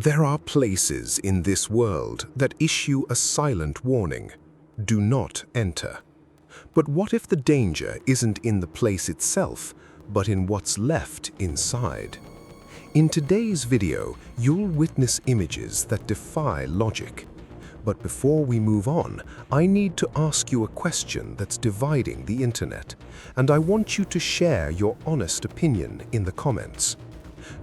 There are places in this world that issue a silent warning: do not enter. But what if the danger isn't in the place itself, but in what's left inside? In today's video, you'll witness images that defy logic. But before we move on, I need to ask you a question that's dividing the internet, and I want you to share your honest opinion in the comments.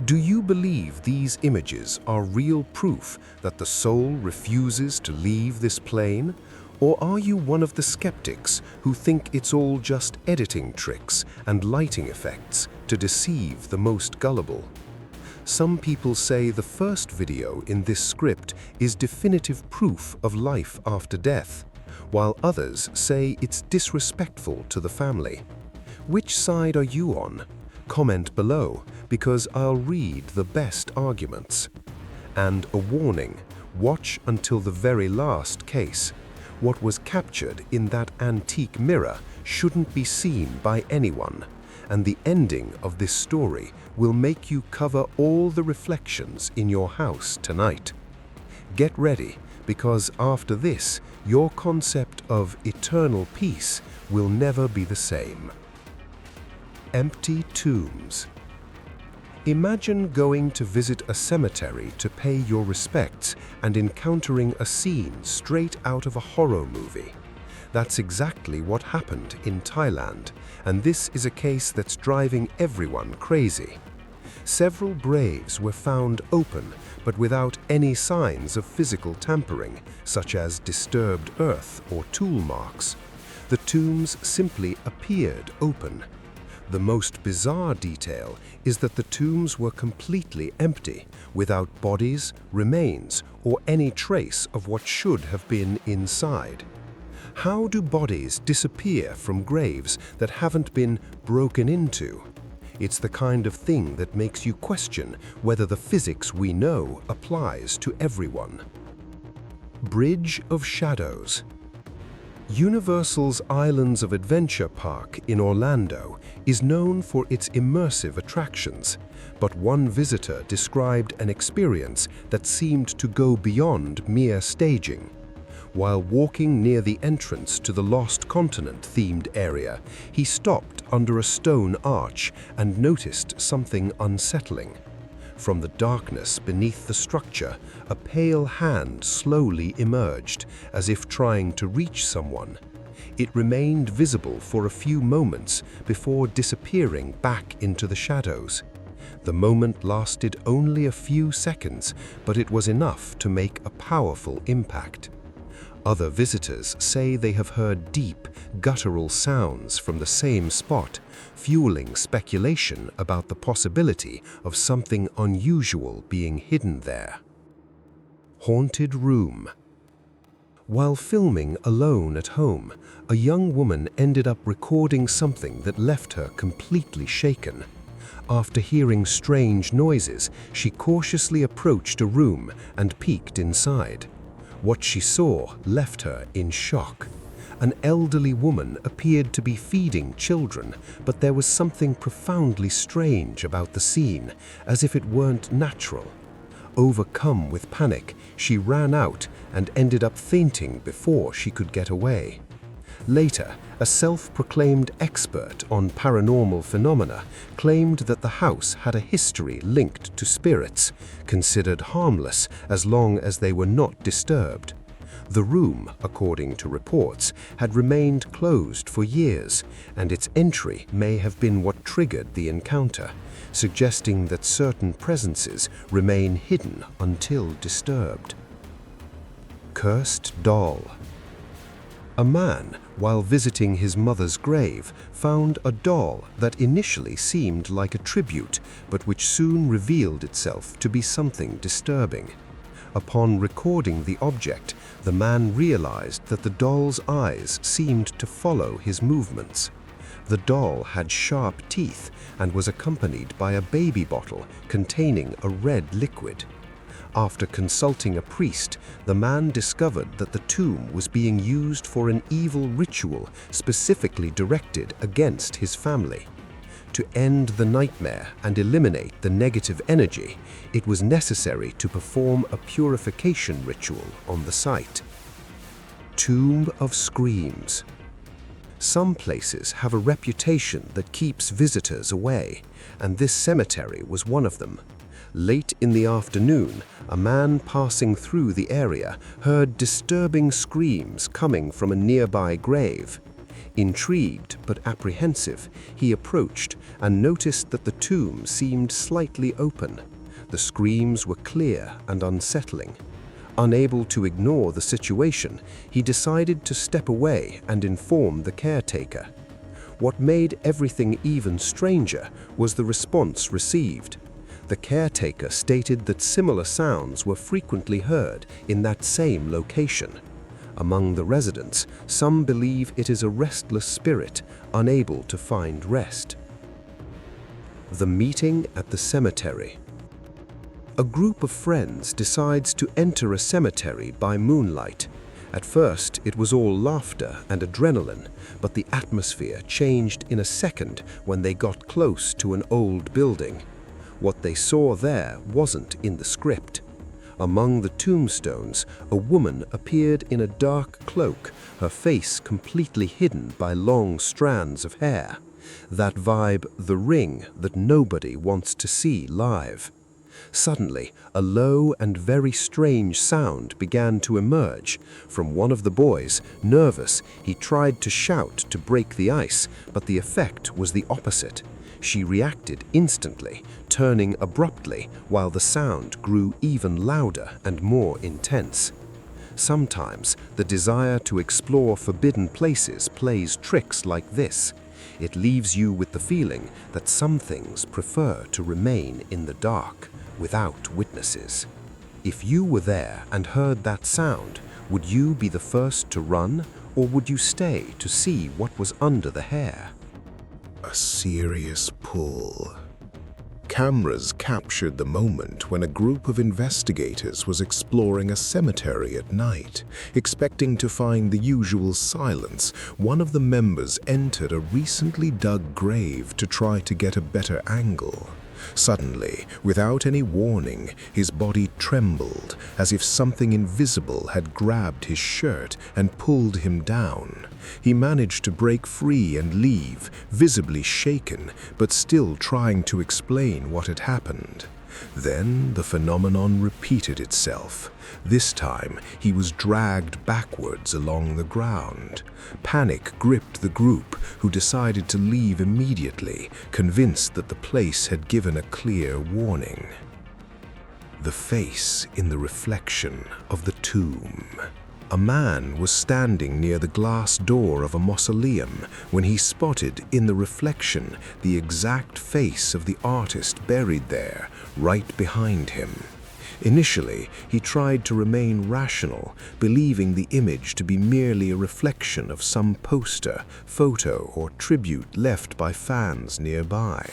Do you believe these images are real proof that the soul refuses to leave this plane? Or are you one of the skeptics who think it's all just editing tricks and lighting effects to deceive the most gullible? Some people say the first video in this script is definitive proof of life after death, while others say it's disrespectful to the family. Which side are you on? Comment below, because I'll read the best arguments. And a warning: watch until the very last case. What was captured in that antique mirror shouldn't be seen by anyone, and the ending of this story will make you cover all the reflections in your house tonight. Get ready, because after this, your concept of eternal peace will never be the same. Empty tombs. Imagine going to visit a cemetery to pay your respects and encountering a scene straight out of a horror movie. That's exactly what happened in Thailand, and this is a case that's driving everyone crazy. Several graves were found open, but without any signs of physical tampering, such as disturbed earth or tool marks. The tombs simply appeared open. The most bizarre detail is that the tombs were completely empty, without bodies, remains, or any trace of what should have been inside. How do bodies disappear from graves that haven't been broken into? It's the kind of thing that makes you question whether the physics we know applies to everyone. Bridge of Shadows. Universal's Islands of Adventure Park in Orlando is known for its immersive attractions, but one visitor described an experience that seemed to go beyond mere staging. While walking near the entrance to the Lost Continent-themed area, he stopped under a stone arch and noticed something unsettling. From the darkness beneath the structure, a pale hand slowly emerged, as if trying to reach someone. It remained visible for a few moments before disappearing back into the shadows. The moment lasted only a few seconds, but it was enough to make a powerful impact. Other visitors say they have heard deep, guttural sounds from the same spot, fueling speculation about the possibility of something unusual being hidden there. Haunted room. While filming alone at home, a young woman ended up recording something that left her completely shaken. After hearing strange noises, she cautiously approached a room and peeked inside. What she saw left her in shock. An elderly woman appeared to be feeding children, but there was something profoundly strange about the scene, as if it weren't natural. Overcome with panic, she ran out and ended up fainting before she could get away. Later, a self-proclaimed expert on paranormal phenomena claimed that the house had a history linked to spirits, considered harmless as long as they were not disturbed. The room, according to reports, had remained closed for years, and its entry may have been what triggered the encounter, suggesting that certain presences remain hidden until disturbed. Cursed doll. A man, while visiting his mother's grave, found a doll that initially seemed like a tribute, but which soon revealed itself to be something disturbing. Upon recording the object, the man realized that the doll's eyes seemed to follow his movements. The doll had sharp teeth and was accompanied by a baby bottle containing a red liquid. After consulting a priest, the man discovered that the tomb was being used for an evil ritual specifically directed against his family. To end the nightmare and eliminate the negative energy, it was necessary to perform a purification ritual on the site. Tomb of Screams. Some places have a reputation that keeps visitors away, and this cemetery was one of them. Late in the afternoon, a man passing through the area heard disturbing screams coming from a nearby grave. Intrigued but apprehensive, he approached and noticed that the tomb seemed slightly open. The screams were clear and unsettling. Unable to ignore the situation, he decided to step away and inform the caretaker. What made everything even stranger was the response received. The caretaker stated that similar sounds were frequently heard in that same location. Among the residents, some believe it is a restless spirit unable to find rest. The meeting at the cemetery. A group of friends decides to enter a cemetery by moonlight. At first, it was all laughter and adrenaline, but the atmosphere changed in a second when they got close to an old building. What they saw there wasn't in the script. Among the tombstones, a woman appeared in a dark cloak, her face completely hidden by long strands of hair. That vibe, The Ring, that nobody wants to see live. Suddenly, a low and very strange sound began to emerge. From one of the boys, nervous, he tried to shout to break the ice, but the effect was the opposite. She reacted instantly, turning abruptly, while the sound grew even louder and more intense. Sometimes, the desire to explore forbidden places plays tricks like this. It leaves you with the feeling that some things prefer to remain in the dark, without witnesses. If you were there and heard that sound, would you be the first to run, or would you stay to see what was under the hair? A serious pull. Cameras captured the moment when a group of investigators was exploring a cemetery at night. Expecting to find the usual silence, one of the members entered a recently dug grave to try to get a better angle. Suddenly, without any warning, his body trembled as if something invisible had grabbed his shirt and pulled him down. He managed to break free and leave, visibly shaken, but still trying to explain what had happened. Then the phenomenon repeated itself. This time, he was dragged backwards along the ground. Panic gripped the group, who decided to leave immediately, convinced that the place had given a clear warning. The face in the reflection of the tomb. A man was standing near the glass door of a mausoleum when he spotted in the reflection the exact face of the artist buried there, right behind him. Initially, he tried to remain rational, believing the image to be merely a reflection of some poster, photo, or tribute left by fans nearby.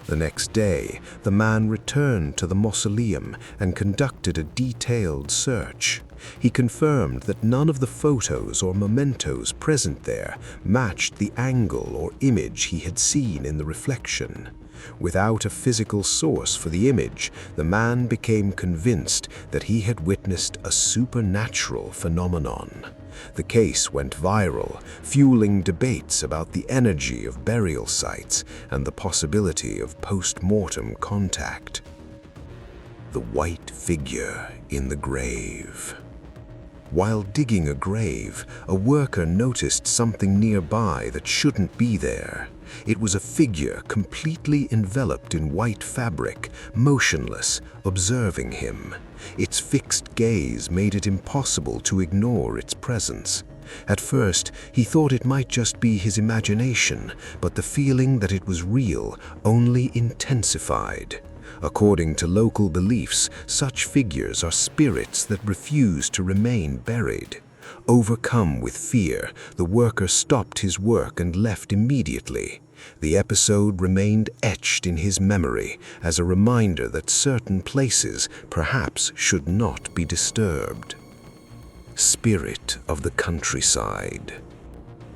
The next day, the man returned to the mausoleum and conducted a detailed search. He confirmed that none of the photos or mementos present there matched the angle or image he had seen in the reflection. Without a physical source for the image, the man became convinced that he had witnessed a supernatural phenomenon. The case went viral, fueling debates about the energy of burial sites and the possibility of post-mortem contact. The white figure in the grave. While digging a grave, a worker noticed something nearby that shouldn't be there. It was a figure completely enveloped in white fabric, motionless, observing him. Its fixed gaze made it impossible to ignore its presence. At first, he thought it might just be his imagination, but the feeling that it was real only intensified. According to local beliefs, such figures are spirits that refuse to remain buried. Overcome with fear, the worker stopped his work and left immediately. The episode remained etched in his memory as a reminder that certain places perhaps should not be disturbed. Spirit of the countryside.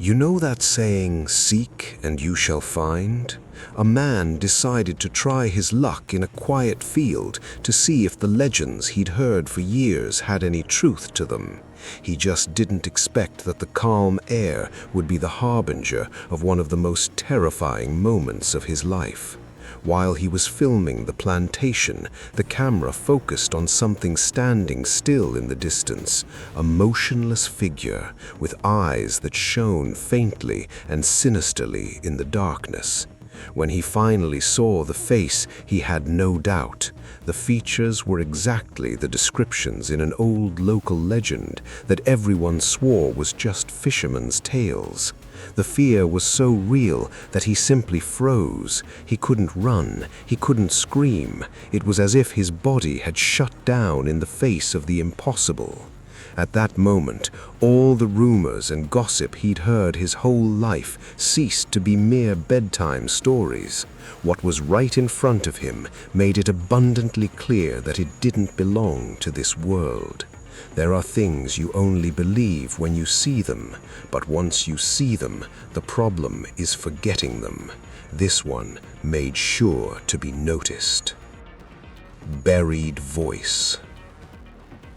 You know that saying, "Seek and you shall find"? A man decided to try his luck in a quiet field to see if the legends he'd heard for years had any truth to them. He just didn't expect that the calm air would be the harbinger of one of the most terrifying moments of his life. While he was filming the plantation, the camera focused on something standing still in the distance, a motionless figure with eyes that shone faintly and sinisterly in the darkness. When he finally saw the face, he had no doubt. The features were exactly the descriptions in an old local legend that everyone swore was just fishermen's tales. The fear was so real that he simply froze. He couldn't run, he couldn't scream. It was as if his body had shut down in the face of the impossible. At that moment, all the rumors and gossip he'd heard his whole life ceased to be mere bedtime stories. What was right in front of him made it abundantly clear that it didn't belong to this world. There are things you only believe when you see them, but once you see them, the problem is forgetting them. This one made sure to be noticed. Buried voice.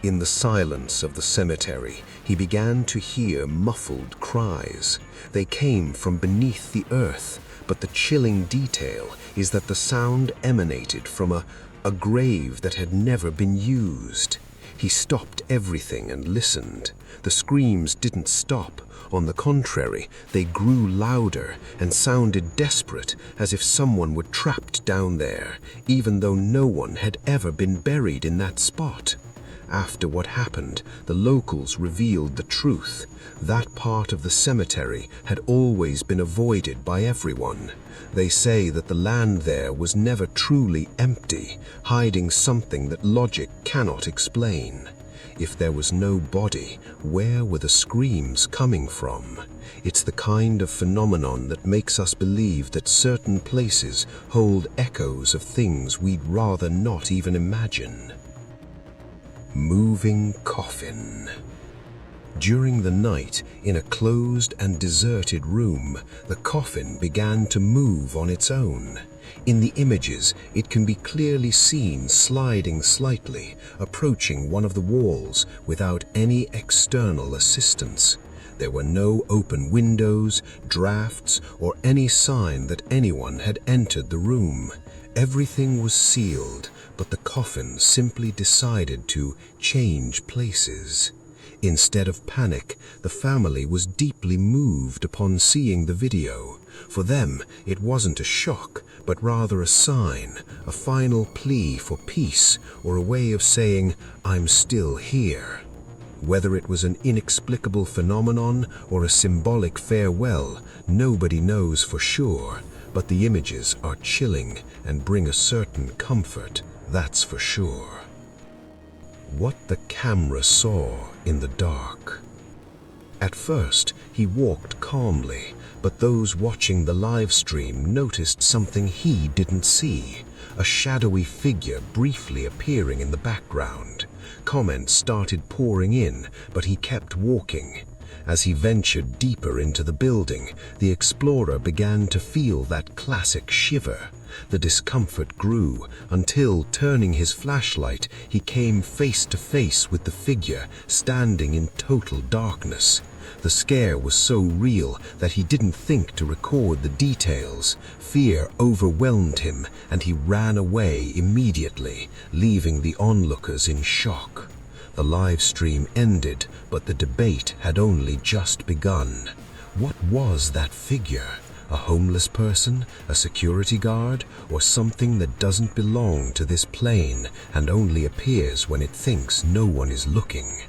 In the silence of the cemetery, he began to hear muffled cries. They came from beneath the earth, but the chilling detail is that the sound emanated from a grave that had never been used. He stopped everything and listened. The screams didn't stop. On the contrary, they grew louder and sounded desperate, as if someone were trapped down there, even though no one had ever been buried in that spot. After what happened, the locals revealed the truth. That part of the cemetery had always been avoided by everyone. They say that the land there was never truly empty, hiding something that logic cannot explain. If there was no body, where were the screams coming from? It's the kind of phenomenon that makes us believe that certain places hold echoes of things we'd rather not even imagine. Moving coffin. During the night, in a closed and deserted room, the coffin began to move on its own. In the images, it can be clearly seen sliding slightly, approaching one of the walls without any external assistance. There were no open windows, drafts, or any sign that anyone had entered the room. Everything was sealed, but the coffin simply decided to change places. Instead of panic, the family was deeply moved upon seeing the video. For them, it wasn't a shock, but rather a sign, a final plea for peace, or a way of saying, "I'm still here." Whether it was an inexplicable phenomenon or a symbolic farewell, nobody knows for sure, but the images are chilling and bring a certain comfort, that's for sure. What the camera saw in the dark. At first, he walked calmly, but those watching the live stream noticed something he didn't see, a shadowy figure briefly appearing in the background. Comments started pouring in, but he kept walking. As he ventured deeper into the building, the explorer began to feel that classic shiver. The discomfort grew until, turning his flashlight, he came face to face with the figure standing in total darkness. The scare was so real that he didn't think to record the details. Fear overwhelmed him, and he ran away immediately, leaving the onlookers in shock. The live stream ended, but the debate had only just begun. What was that figure? A homeless person, a security guard, or something that doesn't belong to this plane and only appears when it thinks no one is looking?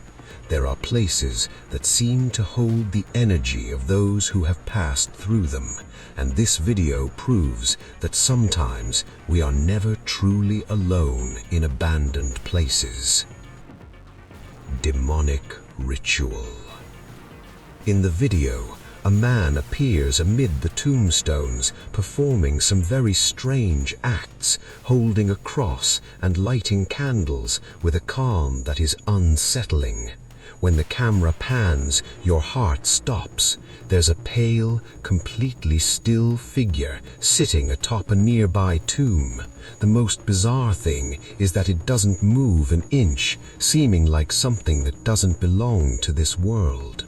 There are places that seem to hold the energy of those who have passed through them, and this video proves that sometimes we are never truly alone in abandoned places. Demonic ritual. In the video, a man appears amid the tombstones, performing some very strange acts, holding a cross and lighting candles with a calm that is unsettling. When the camera pans, your heart stops. There's a pale, completely still figure sitting atop a nearby tomb. The most bizarre thing is that it doesn't move an inch, seeming like something that doesn't belong to this world.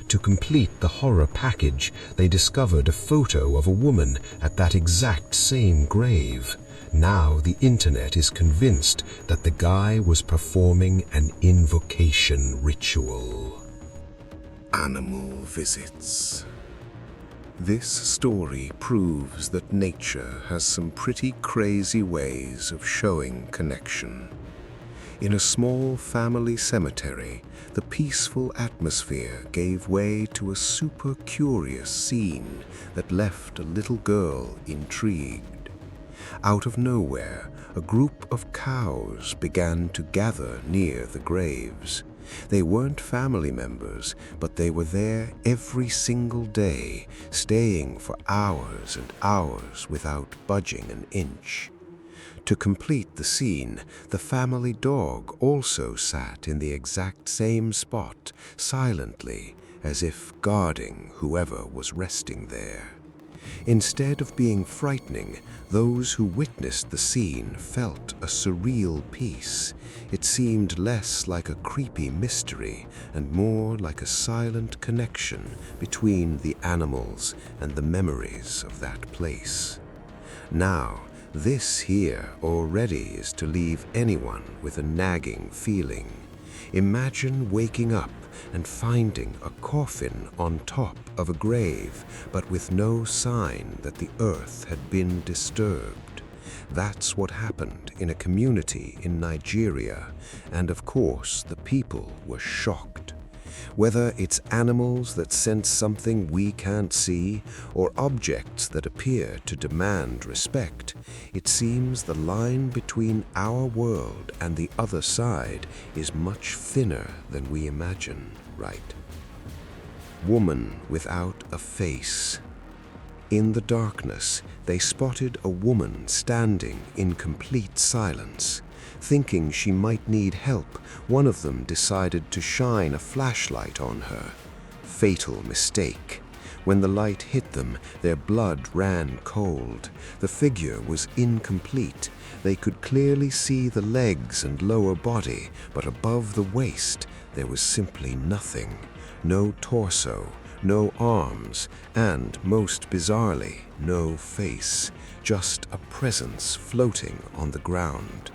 To complete the horror package, they discovered a photo of a woman at that exact same grave. Now the internet is convinced that the guy was performing an invocation ritual. Animal visits. This story proves that nature has some pretty crazy ways of showing connection. In a small family cemetery, the peaceful atmosphere gave way to a super curious scene that left a little girl intrigued. Out of nowhere, a group of cows began to gather near the graves. They weren't family members, but they were there every single day, staying for hours and hours without budging an inch. To complete the scene, the family dog also sat in the exact same spot, silently, as if guarding whoever was resting there. Instead of being frightening, those who witnessed the scene felt a surreal peace. It seemed less like a creepy mystery and more like a silent connection between the animals and the memories of that place. Now, this here already is to leave anyone with a nagging feeling. Imagine waking up and finding a coffin on top of a grave, but with no sign that the earth had been disturbed. That's what happened in a community in Nigeria, and of course the people were shocked. Whether it's animals that sense something we can't see, or objects that appear to demand respect, it seems the line between our world and the other side is much thinner than we imagine, right? Woman without a face. In the darkness, they spotted a woman standing in complete silence. Thinking she might need help, one of them decided to shine a flashlight on her. Fatal mistake. When the light hit them, their blood ran cold. The figure was incomplete. They could clearly see the legs and lower body, but above the waist, there was simply nothing. No torso, no arms, and, most bizarrely, no face. Just a presence floating on the ground.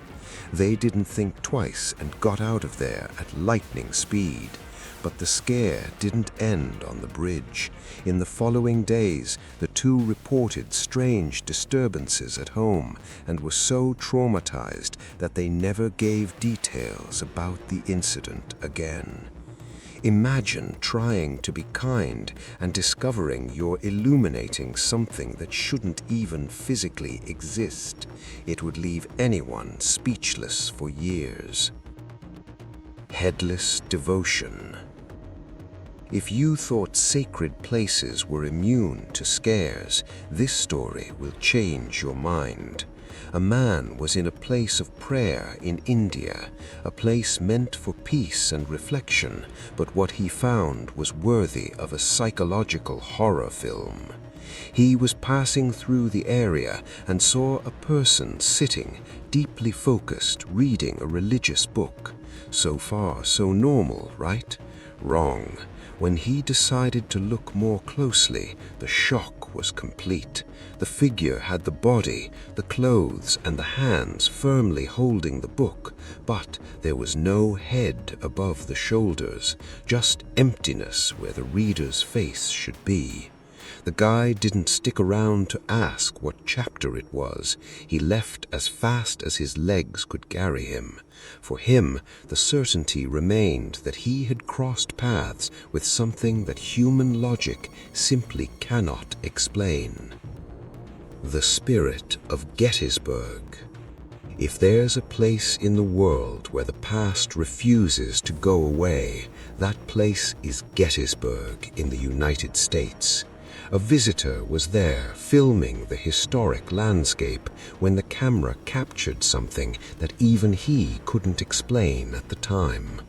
They didn't think twice and got out of there at lightning speed. But the scare didn't end on the bridge. In the following days, the two reported strange disturbances at home and were so traumatized that they never gave details about the incident again. Imagine trying to be kind and discovering you're illuminating something that shouldn't even physically exist. It would leave anyone speechless for years. Headless devotion. If you thought sacred places were immune to scares, this story will change your mind. A man was in a place of prayer in India, a place meant for peace and reflection, but what he found was worthy of a psychological horror film. He was passing through the area and saw a person sitting, deeply focused, reading a religious book. So far, so normal, right? Wrong. When he decided to look more closely, the shock was complete. The figure had the body, the clothes, and the hands firmly holding the book, but there was no head above the shoulders, just emptiness where the reader's face should be. The guy didn't stick around to ask what chapter it was. He left as fast as his legs could carry him. For him, the certainty remained that he had crossed paths with something that human logic simply cannot explain. The spirit of Gettysburg. If there's a place in the world where the past refuses to go away, that place is Gettysburg in the United States. A visitor was there filming the historic landscape when the camera captured something that even he couldn't explain at the time.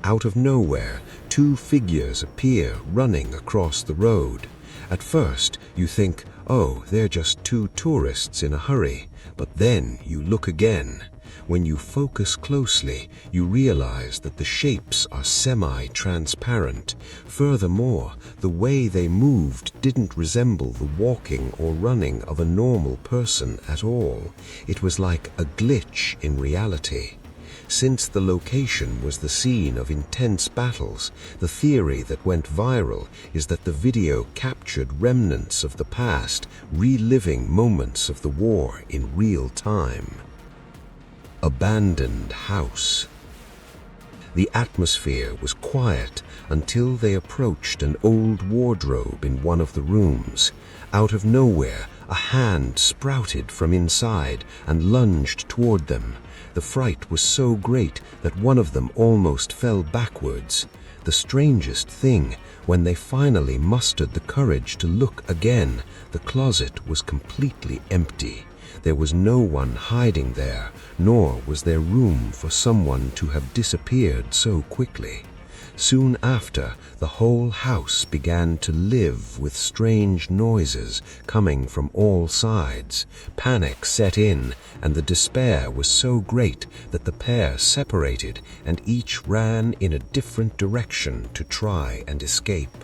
Out of nowhere, two figures appear running across the road. At first, you think, oh, they're just two tourists in a hurry, but then you look again. When you focus closely, you realize that the shapes are semi-transparent. Furthermore, the way they moved didn't resemble the walking or running of a normal person at all. It was like a glitch in reality. Since the location was the scene of intense battles, the theory that went viral is that the video captured remnants of the past, reliving moments of the war in real time. Abandoned house. The atmosphere was quiet until they approached an old wardrobe in one of the rooms. Out of nowhere, a hand sprouted from inside and lunged toward them. The fright was so great that one of them almost fell backwards. The strangest thing, when they finally mustered the courage to look again, the closet was completely empty. There was no one hiding there, nor was there room for someone to have disappeared so quickly. Soon after, the whole house began to live with strange noises coming from all sides. Panic set in, and the despair was so great that the pair separated and each ran in a different direction to try and escape.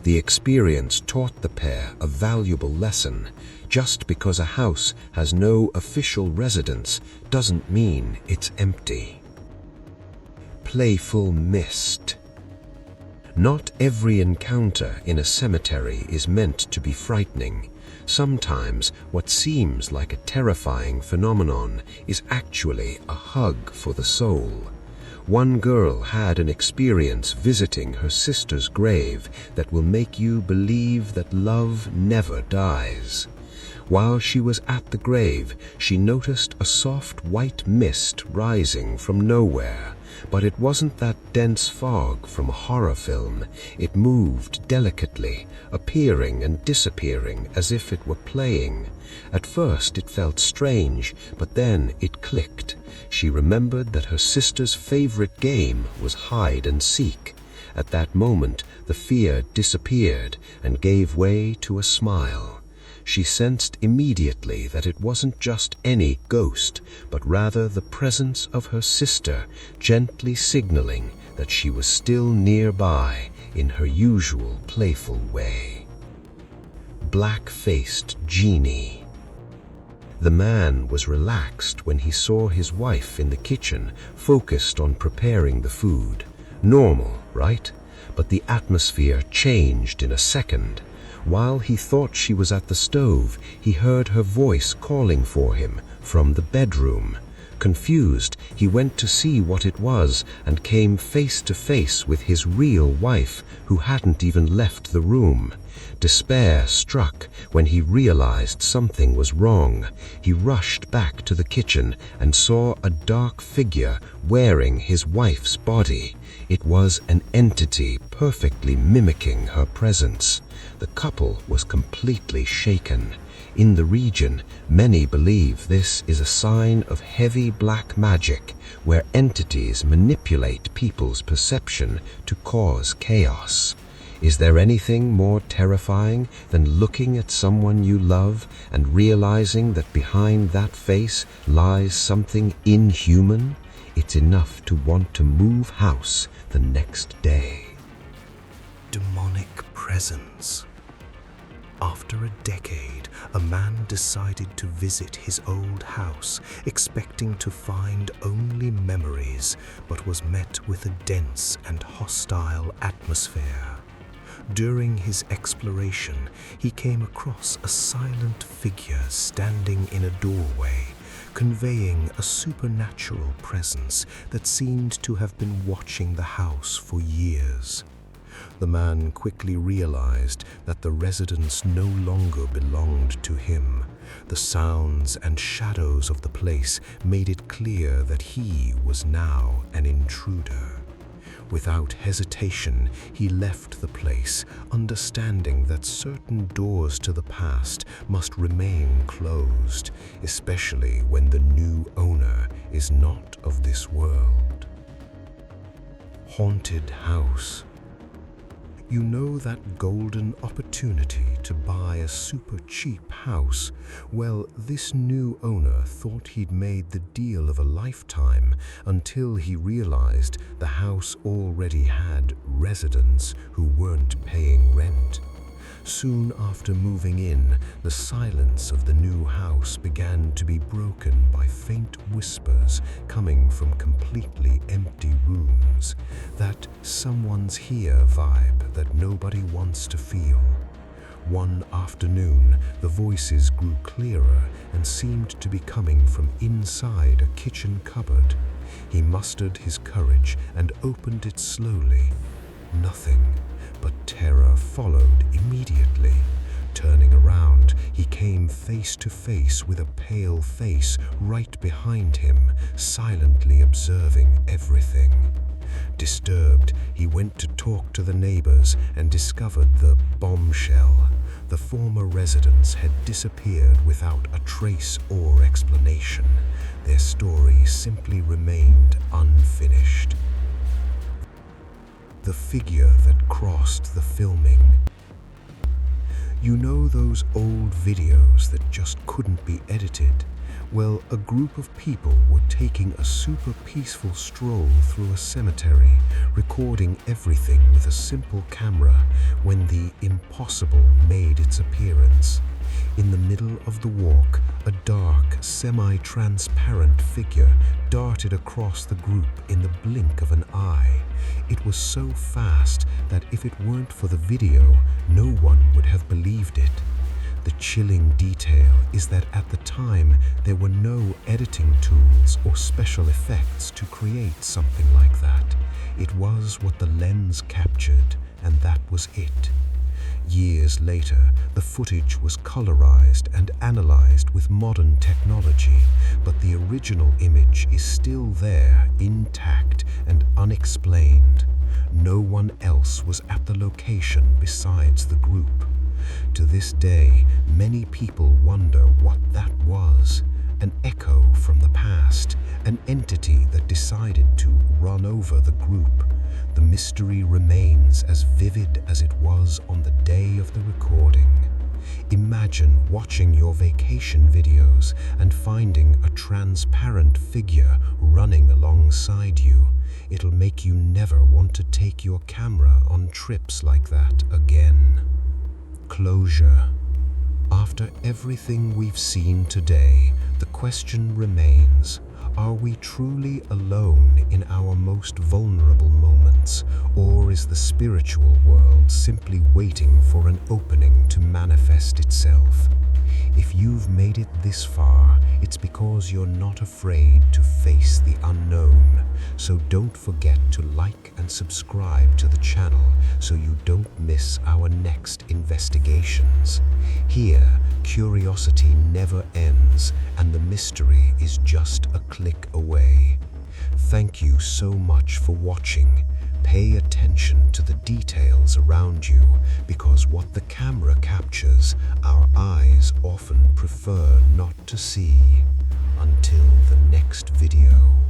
The experience taught the pair a valuable lesson. Just because a house has no official residence doesn't mean it's empty. Playful mist. Not every encounter in a cemetery is meant to be frightening. Sometimes what seems like a terrifying phenomenon is actually a hug for the soul. One girl had an experience visiting her sister's grave that will make you believe that love never dies. While she was at the grave, she noticed a soft white mist rising from nowhere. But it wasn't that dense fog from a horror film. It moved delicately, appearing and disappearing as if it were playing. At first it felt strange, but then it clicked. She remembered that her sister's favorite game was hide and seek. At that moment, the fear disappeared and gave way to a smile. She sensed immediately that it wasn't just any ghost, but rather the presence of her sister, gently signaling that she was still nearby in her usual playful way. Black-faced genie. The man was relaxed when he saw his wife in the kitchen, focused on preparing the food. Normal, right? But the atmosphere changed in a second. While he thought she was at the stove, he heard her voice calling for him from the bedroom. Confused, he went to see what it was and came face to face with his real wife, who hadn't even left the room. Despair struck when he realized something was wrong. He rushed back to the kitchen and saw a dark figure wearing his wife's body. It was an entity perfectly mimicking her presence. The couple was completely shaken. In the region, many believe this is a sign of heavy black magic, where entities manipulate people's perception to cause chaos. Is there anything more terrifying than looking at someone you love and realizing that behind that face lies something inhuman? It's enough to want to move house the next day. Demonic presence. After a decade, a man decided to visit his old house, expecting to find only memories, but was met with a dense and hostile atmosphere. During his exploration, he came across a silent figure standing in a doorway, conveying a supernatural presence that seemed to have been watching the house for years. The man quickly realized that the residence no longer belonged to him. The sounds and shadows of the place made it clear that he was now an intruder. Without hesitation, he left the place, understanding that certain doors to the past must remain closed, especially when the new owner is not of this world. haunted house. You know that golden opportunity to buy a super cheap house? Well, this new owner thought he'd made the deal of a lifetime until he realized the house already had residents who weren't paying rent. Soon after moving in, the silence of the new house began to be broken by faint whispers coming from completely empty rooms. That someone's here vibe that nobody wants to feel. One afternoon, the voices grew clearer and seemed to be coming from inside a kitchen cupboard. He mustered his courage and opened it slowly. Nothing but terror followed immediately. Turning around, he came face to face with a pale face right behind him, silently observing everything. Disturbed, he went to talk to the neighbors and discovered the bombshell. The former residents had disappeared without a trace or explanation. Their story simply remained unfinished. The figure that crossed the filming. You know those old videos that just couldn't be edited? Well, a group of people were taking a super peaceful stroll through a cemetery, recording everything with a simple camera when the impossible made its appearance. In the middle of the walk, a dark, semi-transparent figure darted across the group in the blink of an eye. It was so fast that if it weren't for the video, no one would have believed it. The chilling detail is that at the time, there were no editing tools or special effects to create something like that. It was what the lens captured, and that was it. Years later, the footage was colorized and analyzed with modern technology, but the original image is still there, intact and unexplained. No one else was at the location besides the group. To this day, many people wonder what that was. An echo from the past, an entity that decided to run over the group. The mystery remains as vivid as it was on the day of the recording. Imagine watching your vacation videos and finding a transparent figure running alongside you. It'll make you never want to take your camera on trips like that again. Closure. After everything we've seen today, the question remains, are we truly alone in our most vulnerable moments, or is the spiritual world simply waiting for an opening to manifest itself? If you've made it this far, it's because you're not afraid to face the unknown. So don't forget to like and subscribe to the channel so you don't miss our next investigations. Here, curiosity never ends and the mystery is just a click away. Thank you so much for watching. Pay attention to the details around you because what the camera captures, our eyes often prefer not to see. Until the next video.